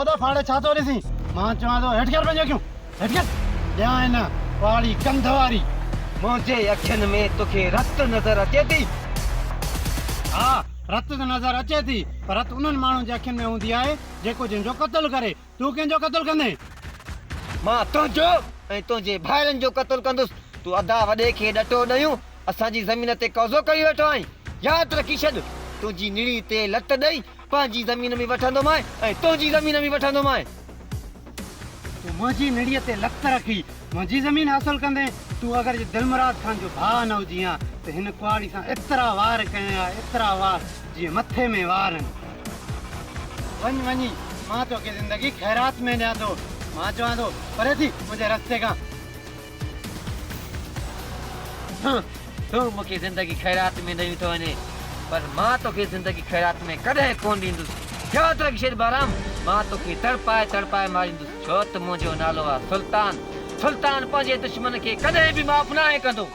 तोड़ा फाड़े छा तो ॾिसी मां चवां थो हेठि कर पंहिंजो क्यों हेठि कर ॼाण न वाड़ी कंध वारी मुंहिंजे अखियुनि में तोखे रत नज़र अचे थी हा रत त नज़र अचे थी पर रत उन्हनि माण्हुनि जे अखियुनि में हूंदी आहे जेको जंहिंजो क़त्ल करे तूं कंहिंजो क़त्ल कंदे मां तुंहिंजो ऐं तुंहिंजे भाइरनि जो क़त्ल कंदुसि तूं अदा वॾे खे ॾटो ॾयूं असांजी ज़मीन ते कब्ज़ो करी वेठो आहीं यादि रखी छॾ तुंहिंजी निड़ी ते लत ॾेई पंहिंजी ज़मीन में वठंदोमांइ ऐं तुंहिंजी ज़मीन में वठंदोमांइ तूं मुंहिंजी निड़ीअ ते लत रखी मुंहिंजी ज़मीन हासिल कंदे तूं अगरि दिलमराद खान जो भाउ न हुजी हा त हिन कुआड़ी सां एतिरा वार कया एतिरा वार जीअं मथे में वार आहिनि वञी मां तोखे ज़िंदगी ख़ैरात में ॾियां थो मां चवां थो परे थी मुंहिंजे रस्ते खां तूं मूंखे ज़िंदगी ख़ैरात में ॾेई थो वञे पर मां तोखे ज़िंदगी ख़ैरात में कॾहिं कोन ॾींदुसि यादि रखी छॾ बाराम मां तोखे तड़पाए मारींदुसि छो त मुंहिंजो नालो आहे सुल्तान सुल्तान पंहिंजे दुश्मन खे कॾहिं बि माफ़ न आहे कंदो